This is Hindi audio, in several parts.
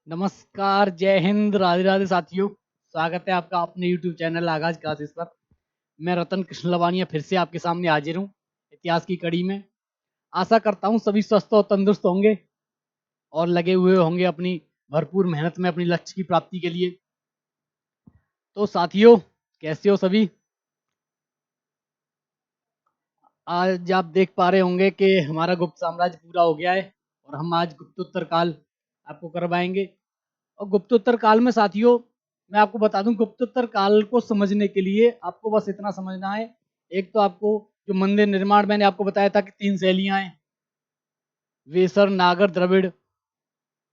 नमस्कार, जय हिंद, राधे राधे साथियों। स्वागत है आपका अपने YouTube चैनल आगाज क्लासेस पर। मैं रतन कृष्ण लवानिया फिर से आपके सामने हाजिर हूँ इतिहास की कड़ी में। आशा करता हूँ सभी स्वस्थ और तंदुरुस्त होंगे और लगे हुए होंगे अपनी भरपूर मेहनत में अपनी लक्ष्य की प्राप्ति के लिए। तो साथियों, कैसे हो सभी? आज आप देख पा रहे होंगे कि हमारा गुप्त साम्राज्य पूरा हो गया है और हम आज गुप्तोत्तर काल आपको करवाएंगे। और गुप्तोत्तर काल में साथियों, मैं आपको बता दूं, गुप्तोत्तर काल को समझने के लिए आपको बस इतना समझना है। एक तो आपको जो मंदिर निर्माण मैंने आपको बताया था कि 3 शैलियां हैं, वेसर, नागर, द्रविड़,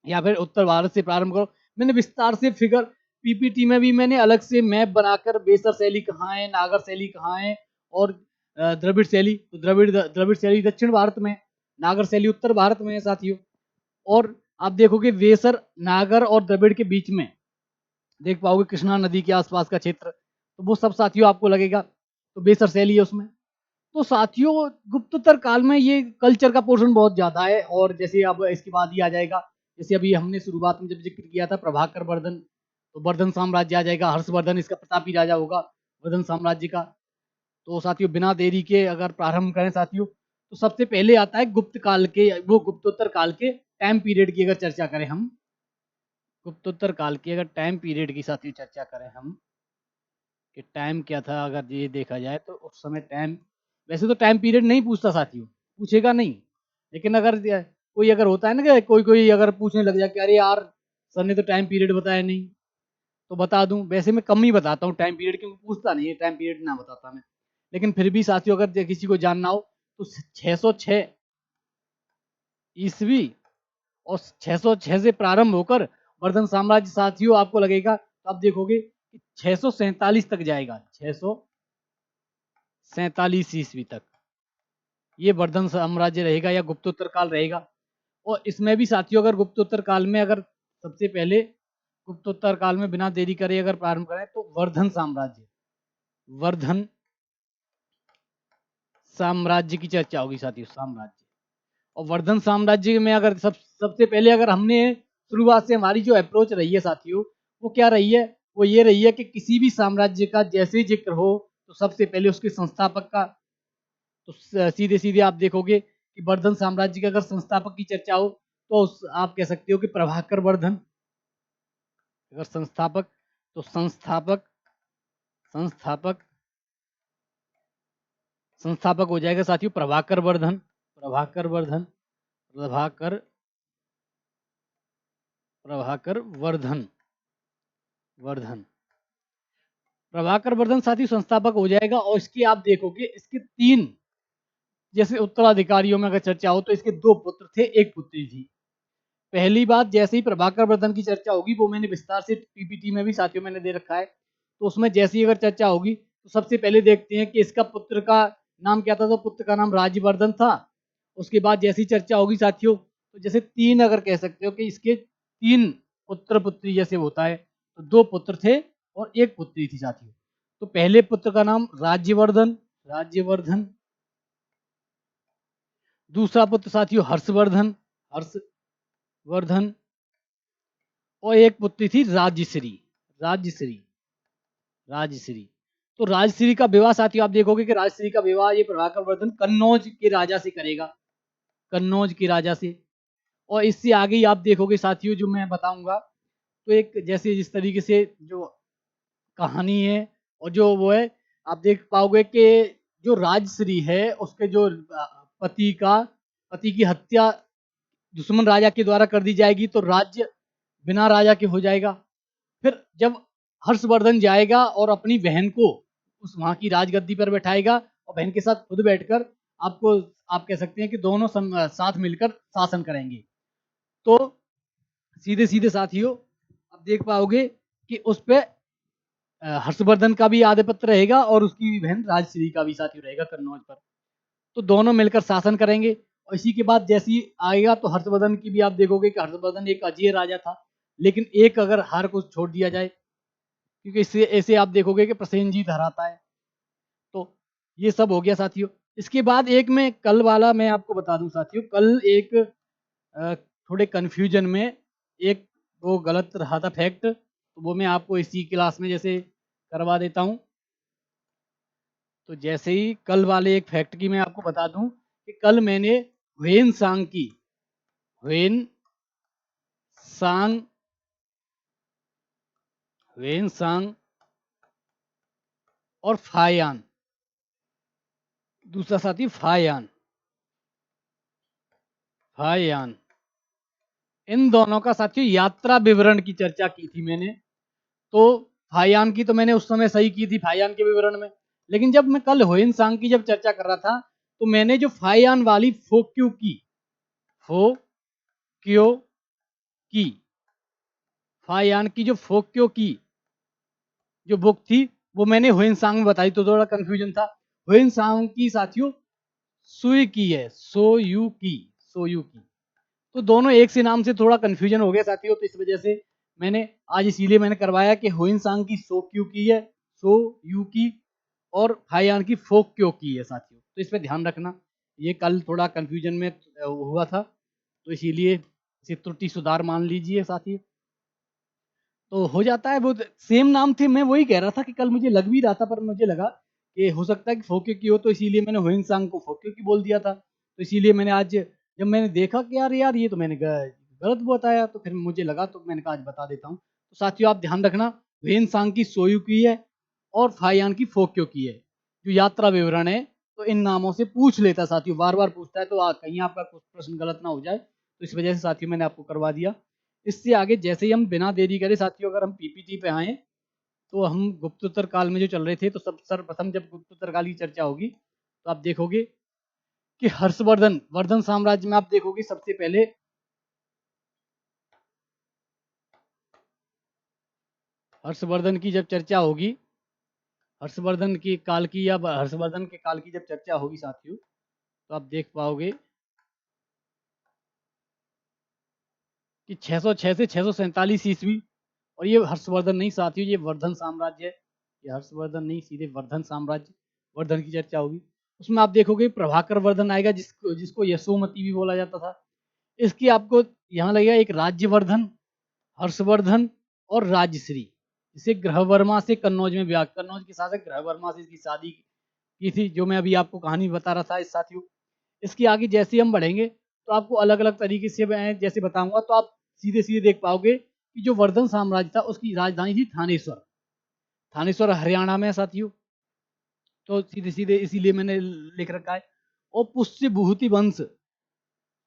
या फिर उत्तर भारत से प्रारंभ करो। मैंने विस्तार से फिगर पीपीटी में भी मैंने अलग से मैप बनाकर वेसर शैली कहाँ है, नागर शैली कहाँ है और द्रविड़ शैली, तो द्रविड़ शैली दक्षिण भारत में, नागर शैली उत्तर भारत में है साथियों। और आप देखोगे वेसर, नागर और द्रविड़ के बीच में देख पाओगे कृष्णा नदी के आसपास का क्षेत्र, तो वो सब साथियों आपको लगेगा, तो बेसर शैली है उसमें। तो साथियों, गुप्तोत्तर काल में ये कल्चर का पोर्शन बहुत ज्यादा है। और जैसे अब इसके बाद ही आ जाएगा, जैसे अभी हमने शुरुआत में जब जिक्र किया था प्रभाकर वर्धन, तो वर्धन साम्राज्य आ जाएगा। हर्षवर्धन इसका प्रतापी राजा होगा वर्धन साम्राज्य का। तो साथियों, बिना देरी के अगर प्रारंभ करें साथियों, तो सबसे पहले आता है गुप्त काल के, वो गुप्तोत्तर काल के टाइम पीरियड की अगर चर्चा करें हम, गुप्तोत्तर काल की अगर टाइम पीरियड की साथियों चर्चा करें हम, कि टाइम क्या था अगर ये देखा जाए, तो उस समय टाइम, वैसे तो टाइम पीरियड नहीं पूछता साथियों, पूछेगा नहीं। लेकिन अगर कोई अगर होता है ना कि कोई कोई अगर पूछने लग जाए कि अरे यार, सर ने तो टाइम पीरियड बताया नहीं, तो बता दूं, वैसे मैं कम ही बताता हूँ टाइम पीरियड, क्योंकि पूछता नहीं है टाइम पीरियड, ना बताता मैं। लेकिन फिर भी साथियों, अगर किसी को जानना हो तो 606 ईस्वी और 606 से प्रारंभ होकर वर्धन साम्राज्य साथियों आपको लगेगा, तो आप देखोगे कि 647 तक जाएगा, 647 ईस्वी तक ये वर्धन साम्राज्य रहेगा या गुप्तोत्तर काल रहेगा। और इसमें भी साथियों, अगर गुप्तोत्तर काल में अगर सबसे पहले गुप्तोत्तर काल में बिना देरी करे अगर प्रारंभ करें, तो वर्धन साम्राज्य, वर्धन साम्राज्य की चर्चा होगी साथियों, साम्राज्य। और वर्धन साम्राज्य में अगर सबसे पहले अगर हमने शुरुआत से हमारी जो अप्रोच रही है साथियों, वो क्या रही है, वो ये रही है कि किसी भी साम्राज्य का जैसे ही जिक्र हो, तो सबसे पहले उसके संस्थापक का, तो सीधे सीधे आप देखोगे कि वर्धन साम्राज्य के अगर संस्थापक की चर्चा हो, तो आप कह सकते हो कि प्रभाकर वर्धन। अगर संस्थापक, तो संस्थापक संस्थापक संस्थापक हो जाएगा साथियों प्रभाकर वर्धन, प्रभाकर वर्धन, प्रभाकर प्रभाकर वर्धन, वर्धन, प्रभाकर वर्धन साथी संस्थापक हो जाएगा। और इसके आप देखोगे, इसके 3 जैसे उत्तराधिकारियों में अगर चर्चा हो, तो इसके 2 पुत्र थे, 1 पुत्री थी। पहली बात, जैसे ही प्रभाकर वर्धन की चर्चा होगी, वो मैंने विस्तार से पीपीटी में भी साथियों मैंने दे रखा है, तो उसमें जैसे ही अगर चर्चा होगी, तो सबसे पहले देखते हैं कि इसका पुत्र का नाम क्या था, तो पुत्र का नाम राज्यवर्धन था। उसके बाद जैसी चर्चा होगी साथियों, तो जैसे 3 अगर कह सकते हो कि इसके 3 पुत्र पुत्री जैसे होता है, तो 2 पुत्र थे और 1 पुत्री थी साथियों। तो पहले पुत्र का नाम राज्यवर्धन, राज्यवर्धन। दूसरा पुत्र साथियों हर्षवर्धन, हर्षवर्धन। और 1 पुत्री थी राजश्री, राजश्री, राजश्री। तो राजश्री का विवाह साथियों, आप देखोगे कि राजश्री का विवाह ये प्रभाकर वर्धन कन्नौज के राजा से करेगा, कन्नौज के राजा से। और इससे आगे ही आप देखोगे साथियों, जो मैं बताऊंगा, तो एक जैसे जिस तरीके से जो कहानी है और जो वो है, आप देख पाओगे कि जो राजश्री है उसके जो पति का, पति की हत्या दुश्मन राजा के द्वारा कर दी जाएगी, तो राज्य बिना राजा के हो जाएगा। फिर जब हर्षवर्धन जाएगा और अपनी बहन को उस वहां की राजगद्दी पर बैठाएगा और बहन के साथ खुद बैठकर आपको, आप कह सकते हैं कि दोनों साथ मिलकर शासन करेंगे। तो सीधे सीधे साथियों आप देख पाओगे कि उस पे हर्षवर्धन का भी आधिपत्य रहेगा और उसकी बहन राजश्री का भी साथियों रहेगा कन्नौज पर। तो दोनों मिलकर शासन करेंगे। और इसी के बाद जैसी आएगा, तो हर्षवर्धन की भी आप देखोगे कि हर्षवर्धन एक अजय राजा था, लेकिन एक अगर हार को छोड़ दिया जाए, क्योंकि इससे ऐसे आप देखोगे कि प्रसेनजीत हराता है। तो ये सब हो गया साथियों। इसके बाद एक में कल वाला मैं आपको बता दूं साथियों, कल एक थोड़े कंफ्यूजन में एक वो गलत रहा था फैक्ट, तो वो मैं आपको इसी क्लास में जैसे करवा देता हूँ। तो जैसे ही कल वाले एक फैक्ट की मैं आपको बता दूं कि कल मैंने ह्वेनसांग की, ह्वेनसांग ह्वेनसांग और फायान, दूसरा साथी फायान, फायान, इन दोनों का साथियों यात्रा विवरण की चर्चा की थी मैंने। तो फायान की तो मैंने उस समय सही की थी, फायान के विवरण में। लेकिन जब मैं कल ह्वेनसांग की जब चर्चा कर रहा था, तो मैंने जो फायान वाली फोक्यू की, फोक्यो की, फायान की जो फोक्यो की जो बुक थी, वो मैंने ह्वेनसांग में बताई, तो थोड़ा कंफ्यूजन था। ह्वेनसांग की साथियों सुई की है, सोयू की, सोयू की। तो दोनों एक से नाम से थोड़ा कंफ्यूजन हो गया साथियों, तो इस वजह से मैंने आज इसीलिए मैंने करवाया कि ह्वेनसांग की सोक्यू की है, सोयू की, और फायान की फोक्यो की है साथियों। तो इस पे ध्यान रखना, ये कल थोड़ा कंफ्यूजन में हुआ था, तो इसीलिए इसे त्रुटि सुधार मान लीजिए साथियों। तो हो जाता है, वो सेम नाम थे, मैं वही कह रहा था कि कल मुझे लग भी रहा था, पर मुझे लगा कि हो सकता है कि फोक्यो की हो, तो इसीलिए मैंने ह्वेनसांग को फोक्यो की बोल दिया था। तो इसीलिए मैंने आज जब मैंने देखा कि यार यार ये तो मैंने गलत बताया, तो फिर मुझे लगा, तो मैंने कहा आज बता देता हूँ। तो साथियों आप ध्यान रखना, ह्वेनसांग की सोयू की है और फायान की फोक्यो की है। जो यात्रा विवरण है, तो इन नामों से पूछ लेता साथियों, बार बार पूछता है, तो कहीं आपका कुछ प्रश्न गलत ना हो जाए, तो इस वजह से साथियों मैंने आपको करवा दिया। इससे आगे जैसे ही हम बिना देरी करे साथियों, अगर हम पीपीटी पे आए, तो हम गुप्तोत्तर काल में जो चल रहे थे, तो सब सर्वप्रथम जब गुप्तोत्तर काल की चर्चा होगी, तो आप देखोगे कि हर्षवर्धन, वर्धन साम्राज्य में आप देखोगे सबसे पहले हर्षवर्धन की जब चर्चा होगी, हर्षवर्धन की काल की या हर्षवर्धन के काल की जब चर्चा होगी साथियों, तो आप देख पाओगे कि 606 से 647 ईस्वी, और ये हर्षवर्धन नहीं साथियों, ये वर्धन साम्राज्य है। ये हर्षवर्धन नहीं, सीधे वर्धन साम्राज्य, वर्धन की चर्चा होगी। उसमें आप देखोगे प्रभाकर वर्धन आएगा, जिसको जिसको यशोमती भी बोला जाता था। इसकी आपको यहाँ लगेगा एक राज्यवर्धन, हर्षवर्धन और राजश्री। इसे ग्रहवर्मा से कन्नौज में ब्याह, कन्नौज के शासक ग्रहवर्मा से इसकी शादी की थी, जो मैं अभी आपको कहानी बता रहा था इस साथियों। इसके आगे जैसे हम बढ़ेंगे, तो आपको अलग अलग तरीके से मैं जैसे बताऊंगा, तो आप सीधे सीधे देख पाओगे कि जो वर्धन साम्राज्य था, उसकी राजधानी थी थानेश्वर। थानेश्वर हरियाणा में है साथियों। तो सीधे सीधे इसीलिए मैंने लिख रखा है। और पुष्यभूति वंश,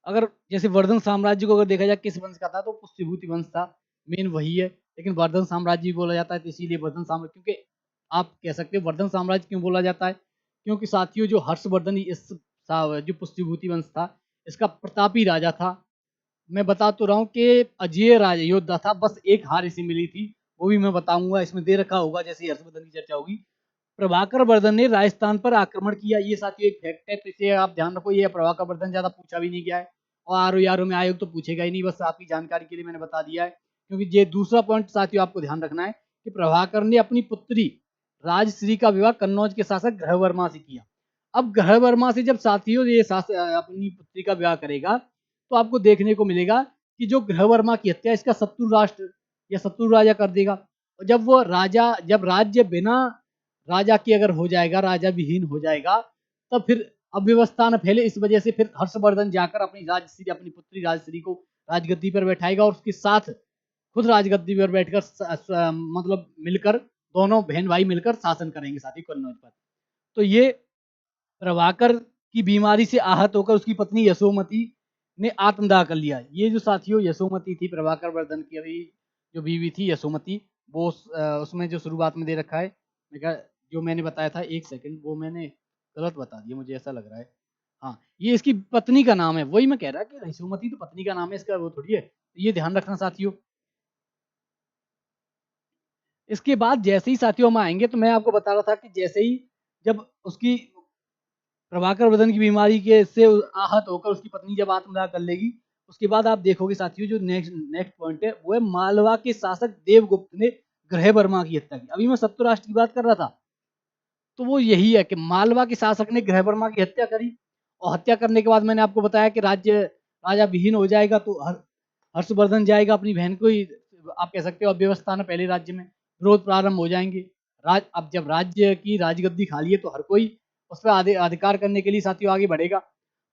अगर जैसे वर्धन साम्राज्य को अगर देखा जाए किस वंश का था, तो पुष्यभूति वंश था, मेन वही है। लेकिन वर्धन साम्राज्य भी बोला जाता है, तो इसीलिए वर्धन साम्राज्य, क्योंकि आप कह सकते हो वर्धन साम्राज्य क्यों बोला जाता है, क्योंकि साथियों जो हर्षवर्धन जो पुष्यभूति वंश था, इसका प्रतापी राजा था। मैं बता तो रहा हूँ कि अजय राजा योद्धा था, बस एक हार इसे मिली थी, वो भी मैं बताऊंगा, इसमें दे रखा होगा जैसे हर्षवर्धन की चर्चा होगी। प्रभाकर वर्धन ने राजस्थान पर आक्रमण किया, ये साथियों एक फैक्ट है, तो इसे आप ध्यान रखो, ये प्रभाकर वर्धन ज्यादा पूछा भी नहीं गया है, और आर यारों में आयोग तो पूछेगा ही नहीं, बस आपकी जानकारी के लिए मैंने बता दिया है। क्योंकि ये दूसरा पॉइंट साथियों आपको ध्यान रखना है कि प्रभाकर ने अपनी पुत्री राजश्री का विवाह कन्नौज के शासक ग्रहवर्मा से किया। अब ग्रहवर्मा से जब साथियों ये अपनी पुत्री का विवाह करेगा, तो आपको देखने को मिलेगा कि जो ग्रहवर्मा की हत्या इसका शत्रु राष्ट्र या शत्रु राजा कर देगा। और जब वो राजा, जब राज्य बिना राजा की अगर हो जाएगा, राजा विहीन हो जाएगा, तब फिर अव्यवस्था न फैले, इस वजह से फिर हर्षवर्धन जाकर अपनी राजश्री, अपनी पुत्री राजश्री को राजगद्दी पर बैठाएगा, और उसके साथ खुद राजगद्दी पर बैठकर मतलब मिलकर, दोनों बहन भाई मिलकर शासन करेंगे साथी कन्नौज पर। तो ये प्रभाकर की बीमारी से आहत होकर उसकी पत्नी यशोमती ने आत्मदाह कर लिया। ये जो साथियों यशोमती थी, प्रभाकर वर्धन की अभी जो बीवी थी यशोमती, वो उसमें जो शुरुआत में दे रखा है, जो मैंने बताया था, एक सेकंड, वो मैंने गलत बता दिया, मुझे ऐसा लग रहा है। हाँ, ये इसकी पत्नी का नाम है, वही मैं कह रहा कि यशोमती तो पत्नी का नाम है, इसका वो थोड़ी है, तो ये ध्यान रखना साथियों। इसके बाद जैसे ही साथियों हम आएंगे, तो मैं आपको बता रहा था कि जैसे ही जब उसकी प्रभाकर वर्धन की बीमारी के से आहत होकर उसकी पत्नी जब आत्मदाह कर लेगी, उसके बाद आप देखोगे साथियों, जो नेक्स्ट नेक्स्ट पॉइंट है, वो है मालवा के शासक देवगुप्त ने ग्रह वर्मा की हत्या की। अभी मैं सप्त राष्ट्र की बात कर रहा था, तो वो यही है कि मालवा के शासक ने ग्रह वर्मा की हत्या करी, और हत्या करने के बाद मैंने आपको बताया कि राजा विहीन हो जाएगा, तो हर्षवर्धन जाएगा अपनी बहन को ही आप कह सकते हो अव्यवस्था ना फैले राज्य में, विरोध प्रारंभ हो जाएँगे। अब जब राज्य की राजगद्दी खाली है तो हर कोई उस पे अधिकार करने के लिए साथियों आगे बढ़ेगा।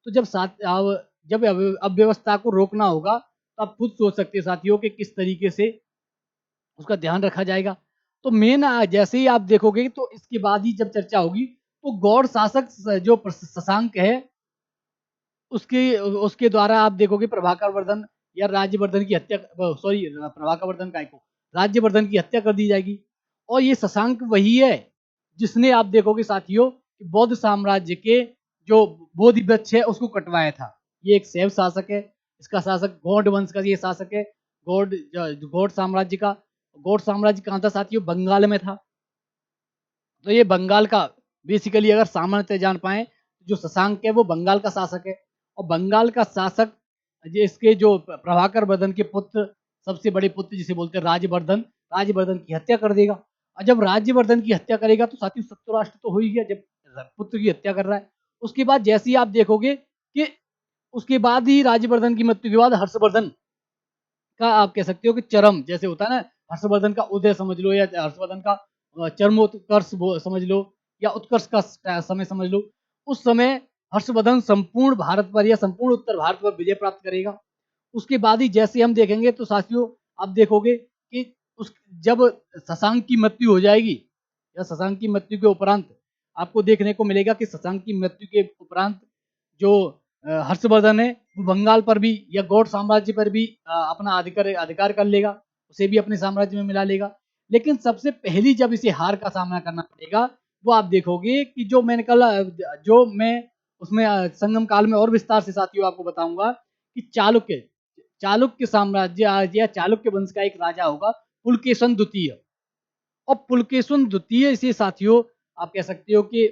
तो जब अव्यवस्था को रोकना होगा, तो आप खुद सोच सकते हैं साथियों कि किस तरीके से उसका ध्यान रखा जाएगा। तो मेन जैसे ही आप देखोगे तो इसके बाद ही जब चर्चा होगी, तो गौड़ शासक जो शशांक है, उसके उसके द्वारा आप देखोगे प्रभाकर वर्धन या राज्यवर्धन की हत्या, सॉरी प्रभाकर वर्धन काय को, राज्यवर्धन की हत्या कर दी जाएगी। और ये शशांक वही है जिसने आप देखोगे साथियों कि बौद्ध साम्राज्य के जो बोधि वृक्ष है उसको कटवाया था। ये एक शैव शासक है, इसका शासक गौड़ वंश का ये शासक है, गौड़ साम्राज्य का। गौड़ साम्राज्य कहाँ था साथियों? बंगाल में था। तो ये बंगाल का बेसिकली अगर सामर्थ्य जान पाएँ, जो शशांक है वो बंगाल का शासक है और बंगाल का शासक ये इसके जो प्रभाकर वर्धन के पुत्र, सबसे बड़े पुत्र जिसे बोलते हैं राजवर्धन, राजवर्धन की हत्या कर देगा। और जब राज्यवर्धन की हत्या करेगा तो साथियों शत्रुराष्ट्र तो हो ही गया जब पुत्र की हत्या कर रहा है। उसके बाद जैसे ही आप देखोगे कि उसके बाद ही राज्यवर्धन की मृत्यु के बाद हर्षवर्धन का आप कह सकते हो कि चरम जैसे होता है ना, हर्षवर्धन का उदय समझ लो या हर्षवर्धन का चरमोत्कर्ष समझ लो या उत्कर्ष का समय समझ लो। उस समय हर्षवर्धन संपूर्ण भारत पर या संपूर्ण उत्तर भारत पर विजय प्राप्त करेगा। उसके बाद ही जैसे हम देखेंगे तो साथियों आप देखोगे कि उस जब शशांक की मृत्यु हो जाएगी या शशांक की मृत्यु के उपरांत आपको देखने को मिलेगा कि शशांक की मृत्यु के उपरांत जो हर्षवर्धन है वो बंगाल पर भी या गौड़ साम्राज्य पर भी अपना अधिकार अधिकार कर लेगा, उसे भी अपने साम्राज्य में मिला लेगा। लेकिन सबसे पहली जब इसे हार का सामना करना पड़ेगा, वो आप देखोगे कि जो मैंने कल जो मैं उसमें संगम काल में और विस्तार से साथियों आपको बताऊंगा कि चालुक्य चालुक्य साम्राज्य या चालुक्य वंश का एक राजा होगा पुलकेशन द्वितीय। और पुलकेशन द्वितीय से साथियों आप कह सकते हो कि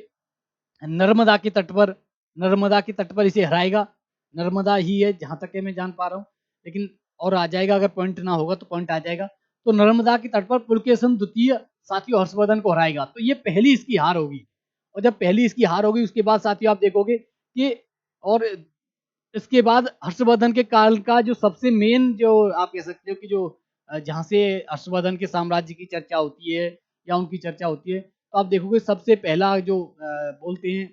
नर्मदा के तट पर नर्मदा के तट पर इसे हराएगा। नर्मदा ही है जहाँ तक है मैं जान पा रहा हूँ, लेकिन और आ जाएगा अगर पॉइंट ना होगा तो पॉइंट आ जाएगा। तो नर्मदा के तट पर पुलकेशन द्वितीय साथियों हर्षवर्धन को हराएगा, तो ये पहली इसकी हार होगी। और जब पहली इसकी हार होगी उसके बाद साथियों आप देखोगे कि और इसके बाद हर्षवर्धन के काल का जो सबसे मेन जो आप कह सकते हो कि जो जहाँ से हर्षवर्धन के साम्राज्य की चर्चा होती है या उनकी चर्चा होती है, तो आप देखोगे सबसे पहला जो बोलते हैं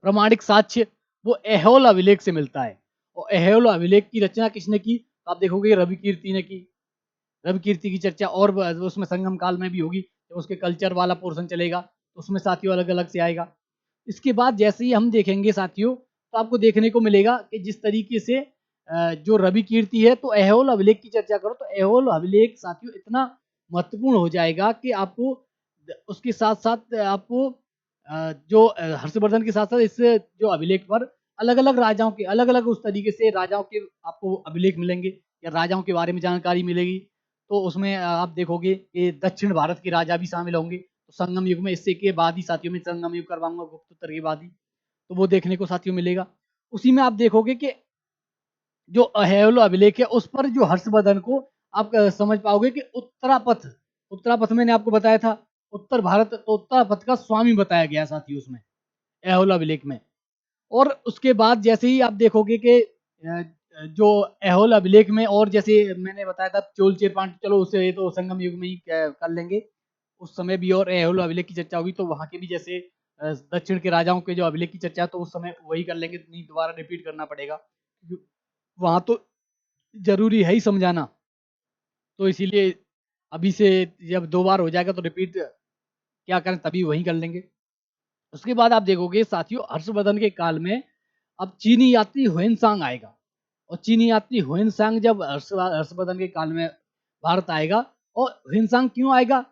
प्रमाणिक साक्ष्य वो ऐहोल अभिलेख से मिलता है। और ऐहोल अभिलेख की रचना किसने की? तो आप देखोगे रवि कीर्ति ने की। रवि कीर्ति की चर्चा और उसमें संगम काल में भी होगी, जब उसके कल्चर वाला पोर्शन चलेगा तो उसमें साथियों अलग अलग से आएगा। इसके बाद जैसे ही हम देखेंगे साथियों तो आपको देखने को मिलेगा कि जिस तरीके से जो रवि कीर्ति है, तो ऐहोल अभिलेख की चर्चा करो तो ऐहोल अभिलेख साथियों इतना महत्वपूर्ण हो जाएगा कि आपको उसके साथ साथ आपको जो हर्षवर्धन के साथ साथ इस जो अभिलेख पर अलग अलग राजाओं के अलग अलग उस तरीके से राजाओं के आपको अभिलेख मिलेंगे या राजाओं के बारे में जानकारी मिलेगी। तो उसमें आप देखोगे कि दक्षिण भारत के राजा भी शामिल होंगे। तो संगम युग में इससे के बाद ही साथियों में संगम युग करवाऊंगा गुप्तोत्तर के बाद ही, तो वो देखने को साथियों मिलेगा। उसी में आप देखोगे कि जो अहेलो अभिलेख है उस पर जो हर्षवर्धन को आप समझ पाओगे कि उत्तरापथ मैंने आपको बताया था उत्तर भारत, तो उत्तरापथ का स्वामी बताया गया साथियों उसमें ऐहोल अभिलेख में। और उसके बाद जैसे ही आप देखोगे कि जो ऐहोल अभिलेख में और जैसे मैंने बताया था चोल चेरपांड, चलो उसे तो संगम युग में ही कर लेंगे, उस समय भी और ऐहोल अभिलेख की चर्चा होगी तो वहाँ के भी जैसे दक्षिण के राजाओं के जो अभिलेख की चर्चा है, तो उस समय वही कर लेंगे, नहीं दोबारा रिपीट करना पड़ेगा वहाँ तो जरूरी है ही समझाना। तो इसीलिए अभी से जब 2 बार हो जाएगा तो रिपीट क्या करें, तभी वही कर लेंगे। उसके बाद आप देखोगे साथियों हर्षवर्धन के काल में अब चीनी यात्री हुएनसांग आएगा। और चीनी यात्री हुएनसांग जब हर्षवर्धन के काल में भारत आएगा, और हुएनसांग क्यों आएगा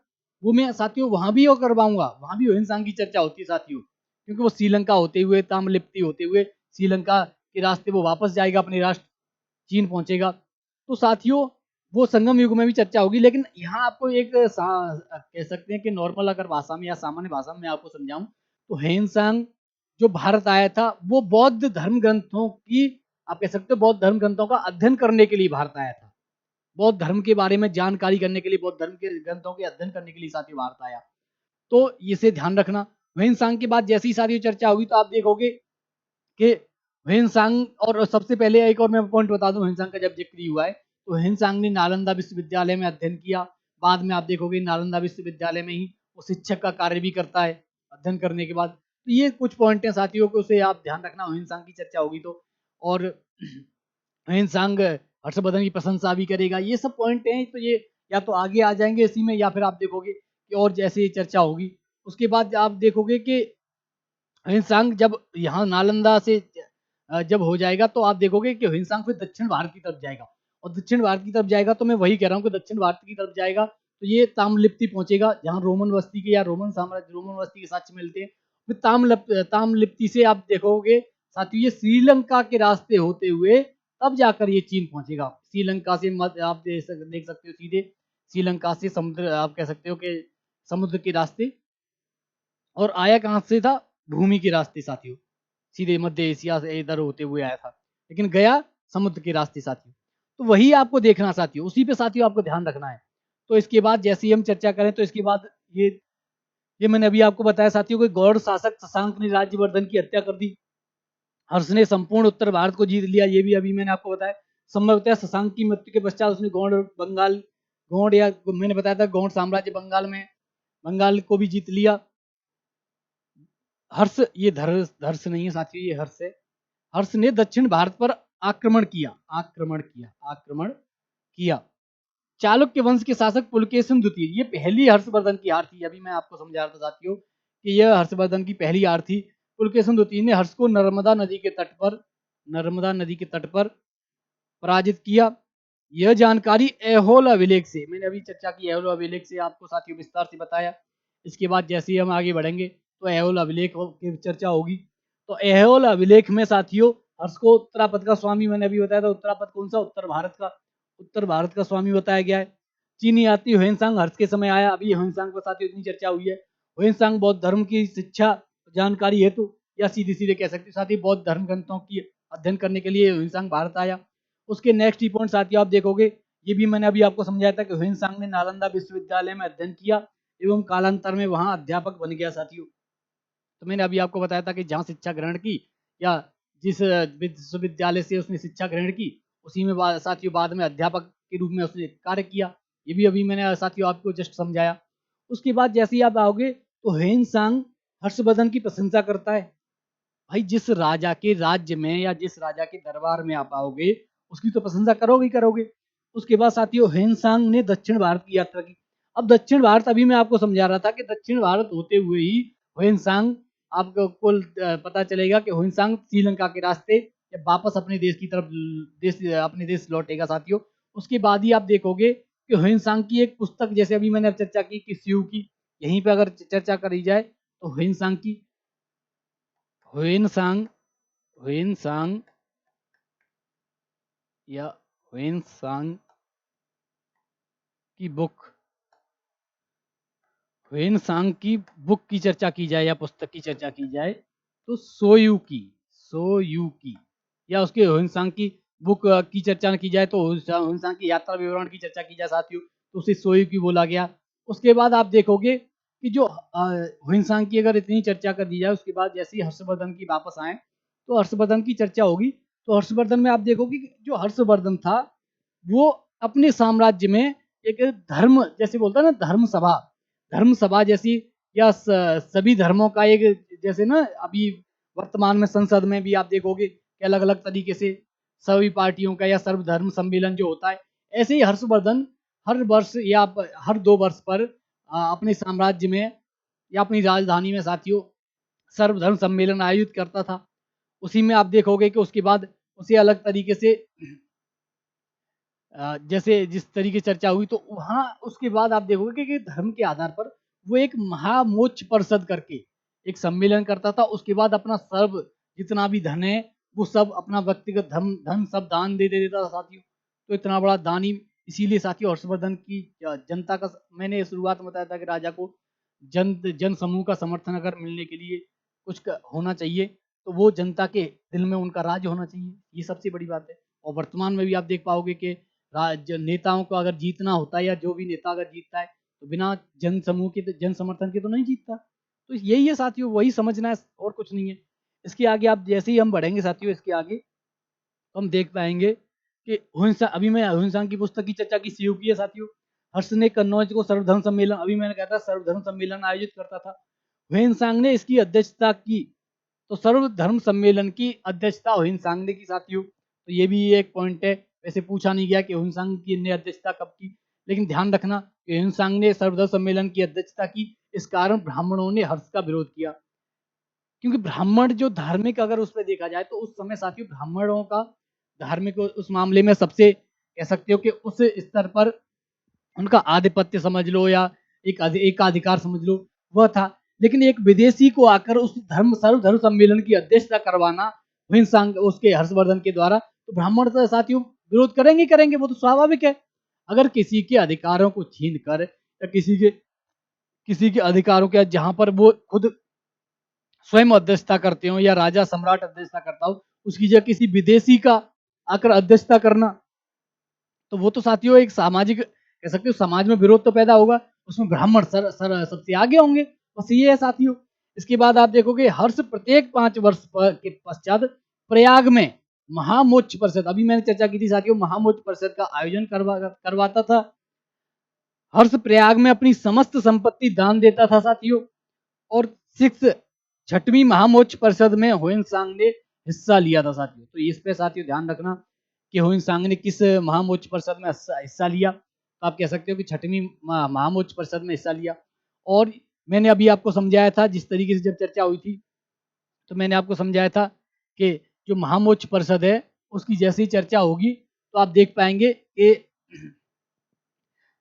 वो मैं साथियों वहां भी वो करवाऊंगा, वहां भी हुएनसांग की चर्चा होती है साथियों, क्योंकि वो श्रीलंका होते हुए ताम्रलिप्ति होते हुए श्रीलंका के रास्ते वो वापस जाएगा अपने राष्ट्र चीन पहुंचेगा। तो साथियों वो संगम युग में भी चर्चा होगी, लेकिन यहाँ आपको एक कह सकते हैं कि नॉर्मल अगर भाषा में या सामान्य भाषा में मैं आपको समझाऊं तो हेनसांग जो भारत आया था वो बौद्ध धर्म ग्रंथों की आप कह सकते हो बौद्ध धर्म ग्रंथों का अध्ययन करने के लिए भारत आया था। बौद्ध धर्म के बारे में जानकारी करने के लिए, बौद्ध धर्म के ग्रंथों के अध्ययन करने के लिए साथियों भारत आया। तो इसे ध्यान रखना। हेनसांग के बाद जैसी सारी चर्चा होगी तो आप देखोगे कि ह्वेनसांग, और सबसे पहले एक और मैं पॉइंट बता दूं ह्वेनसांग का जब जिक्र ही हुआ है, तो हिंसांग ने नालंदा विश्वविद्यालय में अध्ययन किया। बाद में आप देखोगे नालंदा विश्वविद्यालय में ही वो शिक्षक का कार्य भी करता है अध्ययन करने के बाद। तो ये कुछ पॉइंट हैं साथियों को, उसे आप ध्यान रखना हिंसांग की चर्चा होगी तो। और हिंसांग हर्षवर्धन की प्रशंसा भी करेगा। ये सब पॉइंट हैं, तो ये या तो आगे आ जाएंगे इसी में, या फिर आप देखोगे कि और जैसे ये चर्चा होगी उसके बाद आप देखोगे कि हिंसांग जब यहाँ नालंदा से जब हो जाएगा तो आप देखोगे कि हिंसांग फिर दक्षिण भारत की तरफ जाएगा। और दक्षिण भारत की तरफ जाएगा तो मैं वही कह रहा हूँ कि दक्षिण भारत की तरफ जाएगा तो ये ताम्रलिप्ति पहुंचेगा, जहाँ रोमन बस्ती के या रोमन साम्राज्य रोमन बस्ती के साक्ष्य मिलते हैं। फिर ताम्रलिप्ति से आप देखोगे साथियों ये श्रीलंका के रास्ते होते हुए तब जाकर ये चीन पहुंचेगा। श्रीलंका से मत आप देख सकते हो सीधे श्रीलंका से समुद्र, आप कह सकते हो कि समुद्र के रास्ते, और आया कहाँ से था, भूमि के रास्ते साथियों, सीधे मध्य एशिया से इधर होते हुए आया था, लेकिन गया समुद्र के रास्ते साथियों। तो वही आपको देखना साथियों, उसी पे साथियों आपको ध्यान रखना है। तो इसके बाद जैसे ही हम चर्चा करें तो इसके बाद ये मैंने अभी आपको बताया साथियों कि गौड़ शासक शशांक ने राज्यवर्धन की हत्या कर दी। हर्ष ने संपूर्ण उत्तर भारत को जीत लिया, ये भी अभी मैंने आपको बताया। संभवतः शशांक की मृत्यु के पश्चात उसने गौड़ या मैंने बताया था गौड़ साम्राज्य बंगाल को भी जीत लिया। हर्ष, ये धर्ष नहीं है साथियों, ये हर्ष है। हर्ष ने दक्षिण भारत पर आक्रमण किया। चालुक्य वंश के शासक पुलकेशिन द्वितीय, ये पहली हर्षवर्धन की हार थी। अभी मैं आपको समझा रहा था साथियों कि यह हर्षवर्धन की पहली हार थी। पुलकेशिन द्वितीय ने हर्ष को नर्मदा नदी के तट पर पराजित किया। यह जानकारी ऐहोल अभिलेख से, मैंने अभी चर्चा की ऐहोल अभिलेख से आपको साथियों विस्तार से बताया। इसके बाद जैसे ही हम आगे बढ़ेंगे तो ऐहोल अभिलेख की चर्चा होगी। तो ऐहोल अभिलेख में साथियों हर्ष को उत्तरापद का स्वामी, मैंने अभी बताया था उत्तरापद कौन सा, उत्तर भारत का स्वामी बताया गया है। चीनी यात्री ह्वेनसांग हर्ष के समय आया। अभी ह्वेनसांग पर साथियों इतनी चर्चा हुई है। ह्वेनसांग बौद्ध धर्म की शिक्षा जानकारी हेतु या सीधे सीधे कह सकते साथियों बौद्ध धर्म ग्रंथों की अध्ययन करने के लिए ह्वेनसांग भारत आया। उसके नेक्स्ट पॉइंट साथियों आप देखोगे, ये भी मैंने अभी आपको समझाया था कि ह्वेनसांग ने नालंदा विश्वविद्यालय में अध्ययन किया एवं कालांतर में वहां अध्यापक बन गया साथियों। तो मैंने अभी आपको बताया था कि जहाँ शिक्षा ग्रहण की या जिस विश्वविद्यालय से उसने शिक्षा ग्रहण की उसी में साथियों बाद में अध्यापक के रूप में उसने कार्य किया। ये भी अभी मैंने साथियों आपको जस्ट समझाया। उसके बाद जैसे ही आप आओगे तो ह्वेनसांग हर्षवर्धन की प्रशंसा करता है। भाई जिस राजा के राज्य में या जिस राजा के दरबार में आप आओगे उसकी तो प्रशंसा करोगे ही करोगे। उसके बाद साथियों ह्वेनसांग ने दक्षिण भारत की यात्रा की। अब दक्षिण भारत, अभी मैं आपको समझा रहा था कि दक्षिण भारत होते हुए ही ह्वेनसांग, आपको पता चलेगा कि ह्वेनसांग श्रीलंका के रास्ते जब वापस अपने देश की तरफ अपने देश लौटेगा साथियों। उसके बाद ही आप देखोगे कि ह्वेनसांग की एक पुस्तक, जैसे अभी मैंने चर्चा की कि शिव की, यहीं पे अगर चर्चा करी जाए तो ह्वेनसांग ह्वेनसांग या ह्वेनसांग की बुक ह्वेनसांग की बुक की चर्चा की जाए या पुस्तक की चर्चा की जाए तो सोयूकी या उसके ह्वेनसांग की बुक की चर्चा की जाए तो ह्वेनसांग की यात्रा विवरण की चर्चा की जाए साथियों तो उसे सोयूकी बोला गया। उसके बाद आप देखोगे कि जो ह्वेनसांग की अगर इतनी चर्चा कर दी जाए उसके बाद जैसे ही हर्षवर्धन की वापस आए तो हर्षवर्धन की चर्चा होगी। तो हर्षवर्धन में आप देखोगे कि जो हर्षवर्धन था वो अपने साम्राज्य में एक धर्म, जैसे बोलता है ना धर्म सभा जैसी, या सभी धर्मों का एक, जैसे ना अभी वर्तमान में संसद में भी आप देखोगे कि अलग अलग तरीके से सभी पार्टियों का या सर्वधर्म सम्मेलन जो होता है, ऐसे ही हर्षवर्धन हर वर्ष या हर 2 वर्ष पर अपने साम्राज्य में या अपनी राजधानी में साथियों सर्वधर्म सम्मेलन आयोजित करता था। उसी में आप देखोगे कि उसके बाद उसे अलग तरीके से जैसे जिस तरीके चर्चा हुई तो वहाँ उसके बाद आप देखोगे कि धर्म के आधार पर वो एक महामोक्ष परिषद करके एक सम्मेलन करता था। उसके बाद अपना सर्व जितना भी धन है वो सब अपना व्यक्तिगत धन सब दान दे देता था साथियों। तो इतना बड़ा दानी, इसीलिए साथियों हर्षवर्धन की जनता का, मैंने शुरुआत में बताया था कि राजा को जन समूह का समर्थन अगर मिलने के लिए कुछ होना चाहिए तो वो जनता के दिल में उनका राज होना चाहिए, ये सबसे बड़ी बात है। और वर्तमान में भी आप देख पाओगे कि नेताओं को अगर जीतना होता है या जो भी नेता अगर जीतता है तो बिना जन समूह के, जन समर्थन के तो नहीं जीतता। तो यही है साथियों, वही समझना है और कुछ नहीं है। इसके आगे आप जैसे ही हम बढ़ेंगे साथियों इसके आगे तो हम देख पाएंगे कि हुइनसा अभी मैं हुइनसांग की पुस्तक की चर्चा की शुरू की है साथियों। हर्ष ने कन्नौज को सर्वधर्म सम्मेलन, अभी मैंने कहा था सर्वधर्म सम्मेलन आयोजित करता था। हुइनसांग ने इसकी अध्यक्षता की। तो सर्वधर्म सम्मेलन की अध्यक्षता हुइनसांग ने की साथियों। तो ये भी एक पॉइंट है। वैसे पूछा नहीं गया कि हुइनसांग की ने अध्यक्षता कब की, लेकिन ध्यान रखना कि हुइनसांग ने सर्वधर्म सम्मेलन की अध्यक्षता की। इस कारण ब्राह्मणों ने हर्ष का विरोध किया, क्योंकि ब्राह्मण जो धार्मिक, अगर उस पर देखा जाए तो उस समय साथियों ब्राह्मणों का धार्मिक उस मामले में सबसे कह सकते हो कि उस स्तर पर उनका आधिपत्य समझ लो या एकाधिकार समझ लो, वह था। लेकिन एक विदेशी को आकर उस सर्वधर्म सम्मेलन की अध्यक्षता करवाना हिंसांग उसके हर्षवर्धन के द्वारा, तो ब्राह्मण तो साथियों विरोध करेंगे करेंगे, वो तो स्वाभाविक है। अगर किसी के अधिकारों को छीन कर या किसी के अधिकारों के जहां पर वो खुद स्वयं अध्यक्षता करते हो या राजा सम्राट अध्यक्षता करता हो, उसकी जगह किसी विदेशी का आकर अध्यक्षता करना, तो वो तो साथियों एक सामाजिक कह सकते हो, समाज में विरोध तो पैदा होगा। उसमें ब्राह्मण सबसे आगे होंगे। बस ये है साथियों। इसके बाद आप देखोगे हर्ष प्रत्येक 5 वर्ष के पश्चात प्रयाग में महामोक्ष परिषद, अभी मैंने चर्चा की थी साथियों, महामोक्ष परिषद का आयोजन करवाता था। हर्ष प्रयाग में अपनी समस्त संपत्ति दान देता था साथियों। और सिक्स छठवीं महामोक्ष परिषद में हुइनसांग ने हिस्सा लिया था साथियों। तो इस पे साथियों ध्यान रखना कि हुइनसांग ने किस महामोक्ष परिषद में हिस्सा लिया। तो आप कह सकते हो कि छठवीं महामोक्ष परिषद में हिस्सा लिया। और मैंने अभी आपको समझाया था, जिस तरीके से जब चर्चा हुई थी, तो मैंने आपको समझाया था कि जो महामोक्ष परिषद है उसकी जैसी चर्चा होगी तो आप देख पाएंगे कि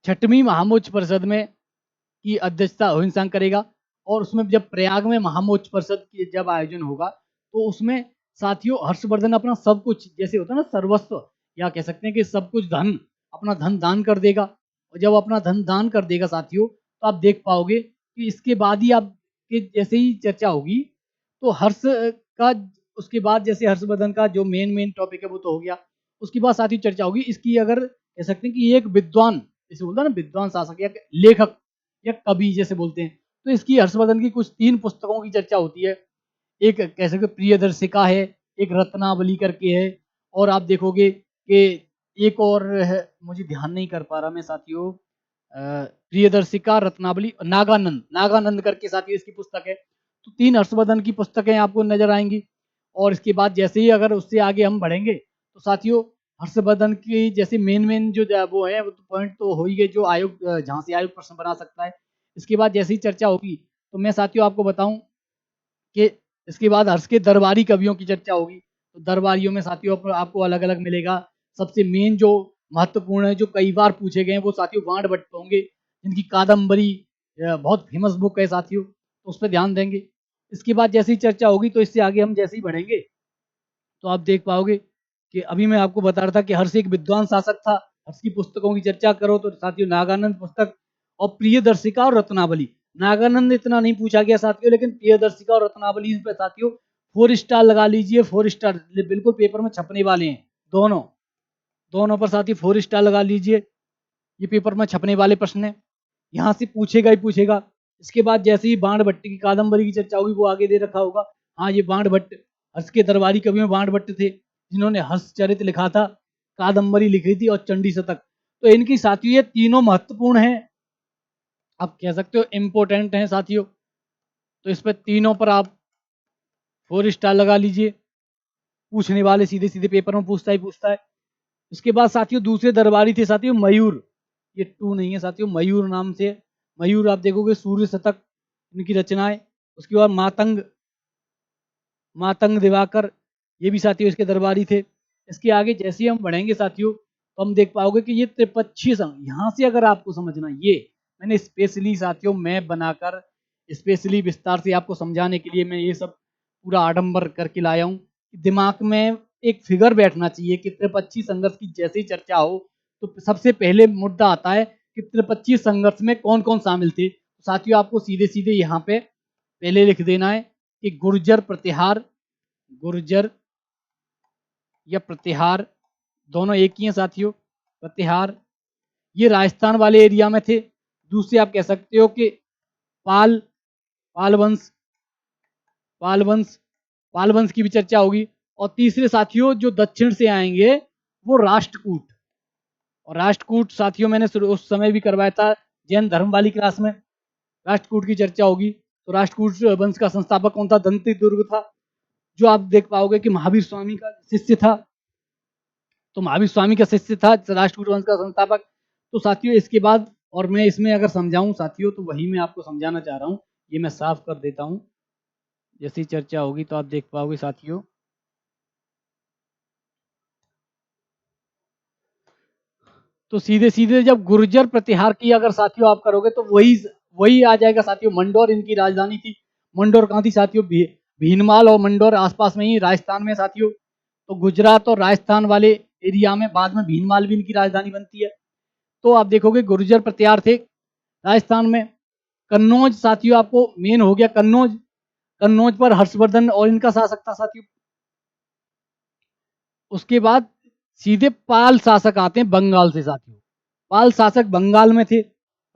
छठवीं महामोक्ष परिषद में की अध्यक्षता हुइनसांग करेगा। और उसमें जब प्रयाग में महामोक्ष परिषद की जब आयोजन होगा तो उसमें साथियों हर्षवर्धन अपना सब कुछ, जैसे होता है ना सर्वस्व, या कह सकते हैं कि सब कुछ धन, अपना धन दान कर देगा। और जब अपना धन दान कर देगा साथियों, तो आप देख पाओगे कि इसके बाद ही आप कि जैसे ही चर्चा होगी तो हर्ष का, उसके बाद जैसे हर्षवर्धन का जो मेन टॉपिक है वो तो हो गया। उसके बाद साथियों चर्चा होगी इसकी, अगर कह सकते हैं कि एक विद्वान, जैसे बोलता है ना विद्वान शासक या लेखक या कवि जैसे बोलते हैं, तो इसकी हर्षवर्धन की कुछ 3 पुस्तकों की चर्चा होती है। एक कह सकते हो प्रियदर्शिका है, एक रत्नावली करके है, और आप देखोगे कि एक और है, मुझे ध्यान नहीं कर पा रहा मैं साथियों, प्रियदर्शिका, रत्नावली, नागानंद, नागानंद करके साथियों इसकी पुस्तक है। तो 3 हर्षवर्धन की पुस्तकें आपको नजर आएंगी। और इसके बाद जैसे ही अगर उससे आगे हम बढ़ेंगे तो साथियों हर्षवर्धन की जैसे मेन जो वो है, वो तो पॉइंट तो हो ही गए जो आयोग जहाँ से आयोग प्रश्न बना सकता है। इसके बाद जैसे ही चर्चा होगी तो मैं साथियों आपको बताऊं कि इसके बाद हर्ष के दरबारी कवियों की चर्चा होगी। तो दरबारियों में साथियों आपको अलग अलग मिलेगा। सबसे मेन जो महत्वपूर्ण है, जो कई बार पूछे गए हैं, वो साथियों बाण भट्ट होंगे, जिनकी कादम्बरी बहुत फेमस बुक है साथियों, तो उस पर ध्यान देंगे। इसके बाद जैसे ही चर्चा होगी तो इससे आगे हम जैसे ही बढ़ेंगे तो आप देख पाओगे कि अभी मैं आपको बता रहा था कि हर्ष एक विद्वान शासक था। हर्ष की पुस्तकों की चर्चा करो तो साथियों नागानंद पुस्तक और प्रियदर्शिका और रत्नावली। नागानंद इतना नहीं पूछा गया साथियों, लेकिन प्रियदर्शिका और रत्नावली पे साथियों 4 स्टार लगा लीजिए, 4 स्टार बिल्कुल पेपर में छपने वाले हैं। दोनों दोनों पर साथियों 4 स्टार लगा लीजिए। ये पेपर में छपने वाले प्रश्न है, यहाँ से पूछेगा ही पूछेगा। इसके बाद जैसे ही बाण भट्ट की कादम्बरी की चर्चा होगी वो आगे दे रखा होगा। हाँ, ये बाण भट्ट हर्ष के दरबारी कवि में बाण भट्ट थे, जिन्होंने हर्ष चरित लिखा था, कादम्बरी लिखी थी और चंडी शतक। तो इनकी साथियों ये तीनों महत्वपूर्ण हैं, आप कह सकते हो इम्पोर्टेंट हैं साथियों। तो इस पर तीनों पर आप 4 स्टार लगा लीजिए। पूछने वाले सीधे सीधे पेपर में पूछता ही पूछता है। उसके बाद साथियों दूसरे दरबारी थे साथियों मयूर, ये 2 नहीं है साथियों, मयूर नाम से। मयूर आप देखोगे सूर्य शतक इनकी रचनाएं। उसके बाद मातंग, मातंग दिवाकर, ये भी साथियों इसके दरबारी थे। इसके आगे जैसे ही हम बढ़ेंगे साथियों तो हम देख पाओगे कि ये त्रिपक्षीय संघ, यहाँ से अगर आपको समझना, ये मैंने स्पेशली साथियों मैप बनाकर स्पेशली विस्तार से आपको समझाने के लिए मैं ये सब पूरा आडंबर करके लाया हूँ। दिमाग में एक फिगर बैठना चाहिए कि त्रिपक्षीय संघर्ष की जैसे ही चर्चा हो तो सबसे पहले मुद्दा आता है कि त्रिपक्षीय संघर्ष में कौन कौन शामिल थे। साथियों आपको सीधे सीधे यहाँ पे पहले लिख देना है कि गुर्जर प्रतिहार, गुर्जर या प्रतिहार दोनों एक ही हैं साथियों। प्रतिहार ये राजस्थान वाले एरिया में थे। दूसरे आप कह सकते हो कि पाल, पाल वंश, पाल वंश, पाल वंश की भी चर्चा होगी। और तीसरे साथियों जो दक्षिण से आएंगे वो राष्ट्रकूट। और राष्ट्रकूट साथियों मैंने उस समय भी करवाया था जैन धर्म वाली क्लास में। राष्ट्रकूट की चर्चा होगी तो राष्ट्रकूट वंश का संस्थापक कौन था? दंती दुर्ग था, जो आप देख पाओगे कि महावीर स्वामी का शिष्य था। तो महावीर स्वामी का शिष्य था राष्ट्रकूट वंश का संस्थापक। तो साथियों इसके बाद, और मैं इसमें अगर समझाऊं साथियों तो वही मैं आपको समझाना चाह रहा हूं, ये मैं साफ कर देता हूं। जैसी चर्चा होगी तो आप देख पाओगे साथियों। तो सीधे सीधे जब गुर्जर प्रतिहार की अगर साथियों आप करोगे तो वही वही आ जाएगा साथियों। मंडोर इनकी राजधानी थी। मंडोर कहाँ थी साथियों? भीनमाल और मंडोर आसपास में ही, राजस्थान में साथियों। तो गुजरात और राजस्थान वाले एरिया में बाद में भीनमाल भी इनकी राजधानी बनती है। तो आप देखोगे गुर्जर प्रतिहार थे राजस्थान में। कन्नौज साथियों आपको मेन हो गया कन्नौज। कन्नौज पर हर्षवर्धन और इनका शासक था साथियों। उसके बाद सीधे पाल शासक आते हैं बंगाल से साथियों। पाल शासक बंगाल में थे,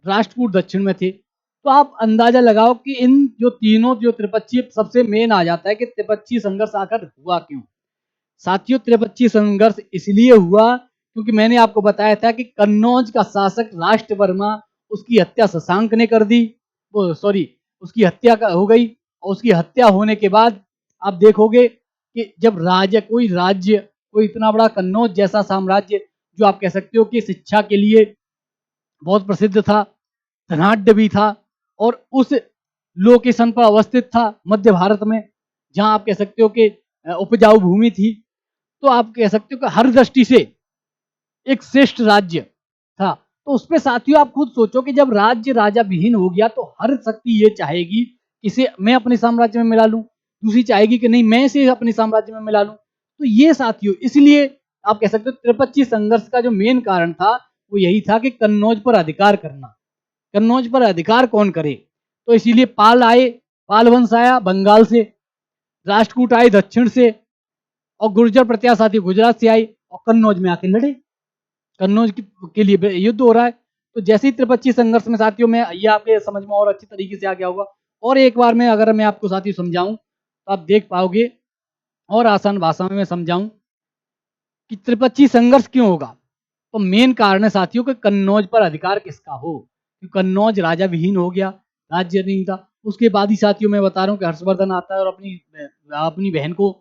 राष्ट्रकूट दक्षिण में थे। तो आप अंदाजा लगाओ कि इन जो तीनों जो त्रिपक्षीय सबसे मेन आ जाता है कि त्रिपक्षीय संघर्ष आकर हुआ क्यों? साथियों त्रिपक्षीय संघर्ष इसलिए हुआ क्योंकि मैंने आपको बताया था कि कन्नौज का शासक राष्ट्रवर्मा, उसकी हत्या शशांक ने कर दी। वो सॉरी, उसकी हत्या हो गई। और उसकी हत्या होने के बाद आप देखोगे कि जब राज्य कोई इतना बड़ा कन्नौज जैसा साम्राज्य, जो आप कह सकते हो कि शिक्षा के लिए बहुत प्रसिद्ध था, धनाढ्य भी था, और उस लोकेशन पर अवस्थित था मध्य भारत में, जहां आप कह सकते हो कि उपजाऊ भूमि थी। तो आप कह सकते हो कि हर दृष्टि से एक श्रेष्ठ राज्य था। तो उसपे साथियों आप खुद सोचो कि जब राज्य राजा विहीन हो गया तो हर शक्ति ये चाहेगी कि इसे मैं अपने साम्राज्य में मिला लूं, दूसरी चाहेगी कि नहीं मैं इसे अपने साम्राज्य में मिला लूं। तो ये साथियों इसलिए आप कह सकते हो त्रिपक्षीय संघर्ष का जो मेन कारण था वो यही था कि कन्नौज पर अधिकार करना। कन्नौज पर अधिकार कौन करे? तो इसीलिए पाल आए, पाल वंश आया बंगाल से, राष्ट्रकूट आए दक्षिण से, और गुर्जर प्रत्याशा साथी गुजरात से आई और कन्नौज में आके लड़े। कन्नौज के लिए युद्ध हो रहा है। तो जैसे ही त्रिपक्षीय संघर्ष में साथियों में ये आपके समझ में और अच्छी तरीके से आ गया होगा। और एक बार में अगर मैं आपको साथियों समझाऊं तो आप देख पाओगे, और आसान भाषा में मैं समझाऊं कि त्रिपक्षीय संघर्ष क्यों होगा। तो मेन कारण है साथियों कि कन्नौज पर अधिकार किसका हो। कन्नौज राजा विहीन हो गया, राज्य नहीं था। उसके बाद ही साथियों मैं बता रहा हूँ कि हर्षवर्धन आता है और अपनी अपनी बहन को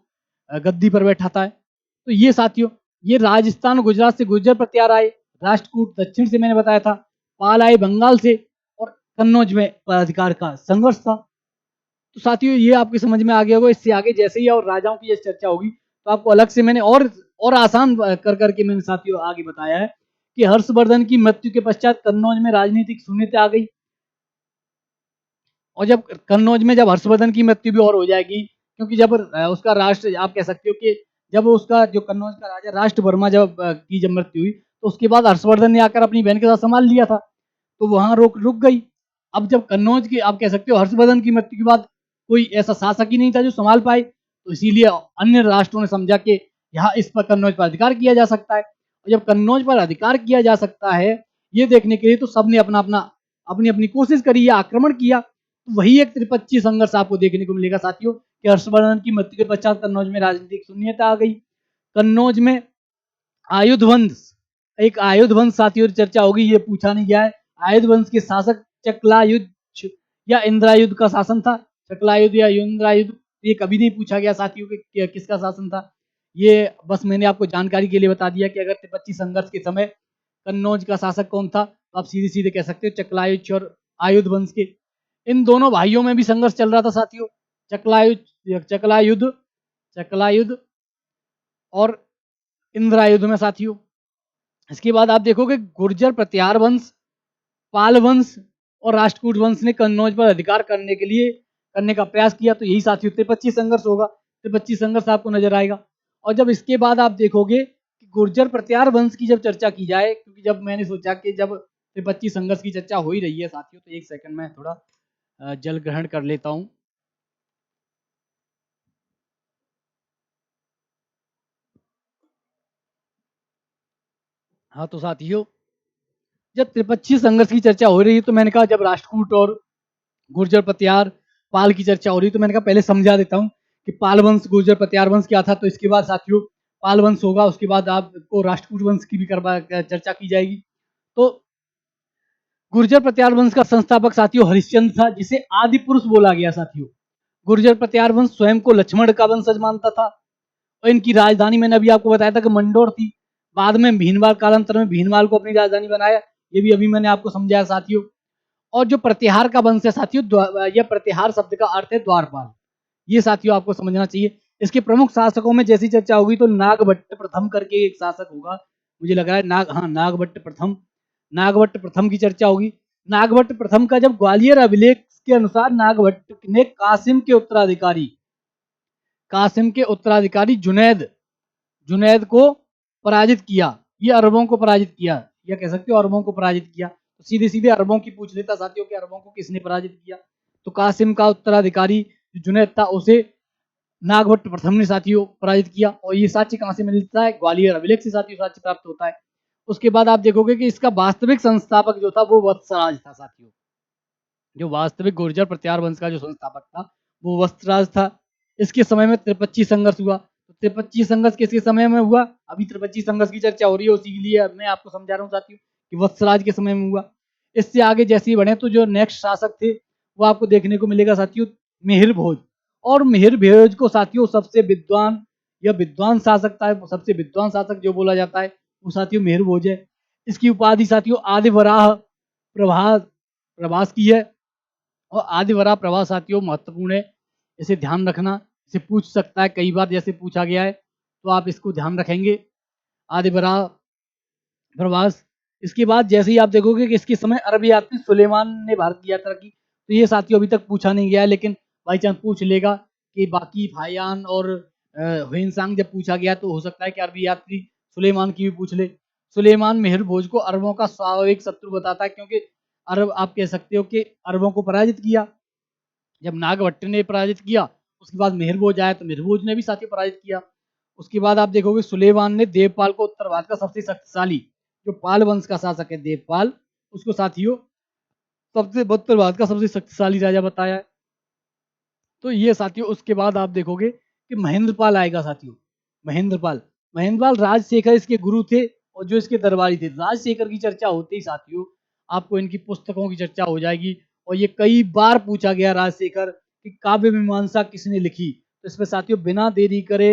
गद्दी पर बैठाता है। तो ये साथियों, ये राजस्थान गुजरात से गुर्जर प्रत्यार आए, राष्ट्रकूट दक्षिण से मैंने बताया था, पाल आए बंगाल से, और कन्नौज में पदाधिकार का संघर्ष था। तो साथियों ये आपकी समझ में आ गया होगा। इससे आगे जैसे ही और राजाओं की ये चर्चा होगी तो आपको अलग से मैंने और आसान कर करके मैंने साथियों आगे बताया है कि हर्षवर्धन की मृत्यु के पश्चात कन्नौज में राजनीतिक शून्यता आ गई। और जब कन्नौज में जब हर्षवर्धन की मृत्यु भी और हो जाएगी, क्योंकि जब उसका राष्ट्र आप कह सकते हो कि जब उसका जो कन्नौज का राजा राष्ट्रवर्मा जब मृत्यु हुई तो उसके बाद हर्षवर्धन ने आकर अपनी बहन के साथ संभाल लिया था। तो वहां रुक गई। अब जब कन्नौज की आप कह सकते हो हर्षवर्धन की मृत्यु के बाद कोई ऐसा शासक ही नहीं था जो संभाल पाए, तो इसीलिए अन्य राष्ट्रों ने समझा कि यहाँ इस पर कन्नौज पर अधिकार किया जा सकता है। और जब कन्नौज पर अधिकार किया जा सकता है ये देखने के लिए तो सबने अपना अपना अपनी अपनी कोशिश करी या आक्रमण किया। तो वही एक त्रिपक्षीय संघर्ष आपको देखने को मिलेगा साथियों कि हर्षवर्धन की मृत्यु के पश्चात कन्नौज में राजनीतिक शून्यता आ गई। कन्नौज में आयुध वंश, एक आयुध वंश साथियों चर्चा होगी, ये पूछा नहीं गया है। आयुध वंश के शासक चकलायुद्ध या इंद्रायुद्ध का शासन था। चकलायुद्ध या इंद्रायुद्ध ये कभी नहीं पूछा गया साथियों कि किसका शासन था। ये बस मैंने आपको जानकारी के लिए बता दिया कि अगर त्रिपक्षीय संघर्ष के समय कन्नौज का शासक कौन था तो आप सीधे सीधे कह सकते हो चकलायुद्ध और आयुध वंश के। इन दोनों भाइयों में भी संघर्ष चल रहा था साथियों, चकलायुद्ध चकलायुद्ध चकलायुद्ध और इंद्रायुद्ध में साथियों। इसके बाद आप देखोगे गुर्जर प्रतिहार वंश, पाल वंश और राष्ट्रकूट वंश ने कन्नौज पर अधिकार करने का प्रयास किया। तो यही साथियों त्रिपक्षीय संघर्ष होगा। त्रिपक्षीय संघर्ष आपको नजर आएगा। और जब इसके बाद आप देखोगे कि गुर्जर प्रतिहार वंश की जब चर्चा की जाए, क्योंकि जब मैंने सोचा कि जब त्रिपक्षीय संघर्ष की चर्चा हो ही रही है साथियों तो एक सेकंड में थोड़ा जल ग्रहण कर लेता हूं। हाँ तो साथियों जब त्रिपक्षीय संघर्ष की चर्चा हो रही है तो मैंने कहा जब राष्ट्रकूट और गुर्जर प्रतिहार पाल की चर्चा हो रही तो मैंने कहा पहले समझा देता हूं कि पाल वंश गुर्जर प्रतिहार वंश क्या था। तो इसके बाद साथियों पाल वंश होगा, उसके बाद आपको राष्ट्रकूट वंश की भी चर्चा की जाएगी। तो गुर्जर प्रत्यार वंश का संस्थापक साथियों हरिश्चंद्र था, जिसे आदि पुरुष बोला गया साथियों। गुर्जर प्रत्यार वंश स्वयं को लक्ष्मण का वंशज मानता था और इनकी राजधानी मैंने अभी आपको बताया था कि मंडोर थी। बाद में भीनमाल, कालांतर में भीनमाल को अपनी राजधानी बनाया, ये भी अभी मैंने आपको समझाया साथियों। और जो प्रतिहार का वंश है साथियों, यह प्रतिहार शब्द का अर्थ है द्वारपाल। ये साथियों आपको समझना चाहिए। इसके प्रमुख शासकों में जैसी चर्चा होगी तो नागभट्ट प्रथम करके एक शासक होगा, मुझे लग रहा है नागभट्ट प्रथम, नागभट्ट प्रथम की चर्चा होगी। नागभट्ट प्रथम का जब ग्वालियर अभिलेख के अनुसार नागभट्ट ने कासिम के उत्तराधिकारी जुनैद को पराजित किया। ये अरबों को पराजित किया, या कह सकते हो अरबों को पराजित किया। तो सीधे सीधे अरबों की पूछ लेता साथियों कि अरबों को किसने पराजित किया, तो कासिम का उत्तराधिकारी जुनैद था, उसे नागभट्ट प्रथम ने साथियों पराजित किया। और ये साक्ष्य कहां से मिलता है? ग्वालियर अभिलेख से साथियों साक्ष्य प्राप्त होता है। उसके बाद आप देखोगे कि इसका वास्तविक संस्थापक जो था वो वत्सराज था साथियों। जो वास्तविक गुर्जर प्रत्यार वंश का जो संस्थापक था वो वत्सराज था। इसके समय में त्रिपक्षी संघर्ष हुआ। तो त्रिपक्षी संघर्ष किसके समय में हुआ? अभी त्रिपक्षी संघर्ष की चर्चा हो रही है, उसी के लिए मैं आपको समझा रहा हूँ साथियों कि वत्सराज के समय में हुआ। इससे आगे जैसे ही बढ़े तो जो नेक्स्ट शासक थे वो आपको देखने को मिलेगा साथियों मिहिर भोज। और मिहिर भोज को साथियों सबसे विद्वान या विद्वान शासक था, सबसे विद्वान शासक जो बोला जाता है वो साथियों मिहिर भोज है। इसकी उपाधि साथियों आदि वराह प्रभास प्रभास की है। और आदि वराह प्रभास साथियों महत्वपूर्ण है, इसे ध्यान रखना, इसे पूछ सकता है कई बार, जैसे पूछा गया है तो आप इसको ध्यान रखेंगे आदि वराह प्रवास। इसके बाद जैसे ही आप देखोगे कि इसके समय अरब यात्री सुलेमान ने भारत की यात्रा की, तो ये साथियों अभी तक पूछा नहीं गया है, लेकिन बाई चांस पूछ लेगा कि बाकी फायान और हुएनसांग जब पूछा गया तो हो सकता है कि अरबी यात्री सुलेमान की भी पूछ ले। सुलेमान मेहर भोज को अरबों का स्वाभाविक शत्रु बताता है, क्योंकि अरब आप कह सकते हो कि अरबों को पराजित किया। जब नागभट्ट ने पराजित किया उसके बाद मेहर भोज आया तो मेहर भोज ने भी साथियों पराजित किया। उसके बाद आप देखोगे सुलेमान ने देवपाल को उत्तर भारत का सबसे शक्तिशाली, जो पाल वंश का शासक है देवपाल, उसको साथियों सबसे उत्तर भारत का सबसे शक्तिशाली राजा बताया है। तो ये साथियों उसके बाद आप देखोगे कि महेंद्रपाल आएगा साथियों। महेंद्रपाल महेंद्रपाल राजशेखर इसके गुरु थे और जो इसके दरबारी थे। राजशेखर की चर्चा होते ही साथियों आपको इनकी पुस्तकों की चर्चा हो जाएगी। और ये कई बार पूछा गया राजशेखर कि काव्य मीमांसा किसने लिखी, तो इसमें साथियों बिना देरी करे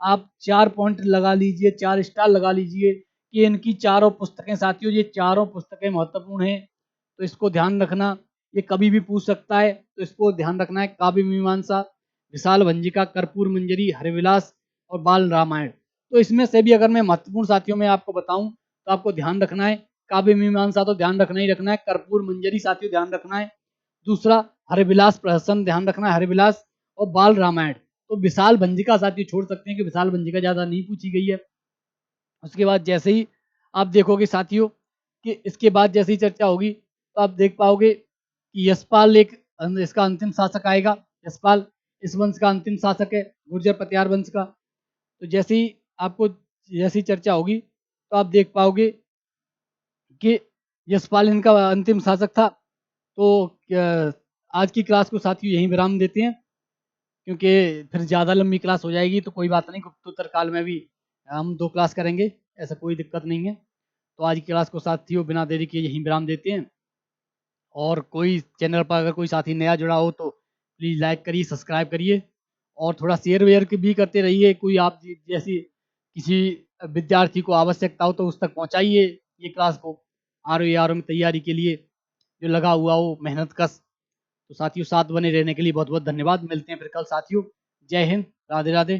आप 4 पॉइंट लगा लीजिए, 4 स्टार लगा लीजिए कि इनकी चारों पुस्तकें साथियों, ये चारों पुस्तकें महत्वपूर्ण हैं। तो इसको ध्यान रखना, ये कभी भी पूछ सकता है, तो इसको ध्यान रखना है। काव्य मीमांसा, विशाल भंजिका, कर्पूर मंजरी, हरिविलास और बाल रामायण। तो इसमें से भी अगर मैं महत्वपूर्ण साथियों में आपको बताऊं तो आपको ध्यान रखना है काव्य मीमांसा तो ध्यान रखना ही रखना है, कर्पूर मंजरी साथियों ध्यान रखना है, दूसरा हरिविलास प्रहसन ध्यान रखना है, हरिविलास और बाल रामायण। तो विशाल भंजिका साथियों छोड़ सकते हैं कि विशाल भंजिका ज्यादा नहीं पूछी गई है। उसके बाद जैसे ही आप देखोगे साथियों कि इसके बाद जैसे ही चर्चा होगी तो आप देख पाओगे कि यशपाल एक इसका अंतिम शासक आएगा। यशपाल इस वंश का अंतिम शासक है, गुर्जर पतियार वंश का। तो जैसे ही आपको जैसी चर्चा होगी तो आप देख पाओगे कि यशपाल इनका अंतिम शासक था। तो आज की क्लास को साथियों यहीं विराम देते हैं, क्योंकि फिर ज़्यादा लंबी क्लास हो जाएगी। तो कोई बात नहीं, गुप्तोत्तर काल में भी हम 2 क्लास करेंगे, ऐसा कोई दिक्कत नहीं है। तो आज की क्लास को साथियों बिना देरी किए यहीं विराम देते हैं। और कोई चैनल पर अगर कोई साथी नया जुड़ा हो तो प्लीज़ लाइक करिए, सब्सक्राइब करिए और थोड़ा शेयर वेयर भी करते रहिए। कोई आप जैसी किसी विद्यार्थी को आवश्यकता हो तो उस तक पहुंचाइए ये क्लास को, आर में तैयारी के लिए जो लगा हुआ हो मेहनत कश। तो साथियों साथ बने रहने के लिए बहुत बहुत धन्यवाद। मिलते हैं फिर कल साथियों। जय हिंद, राधे राधे।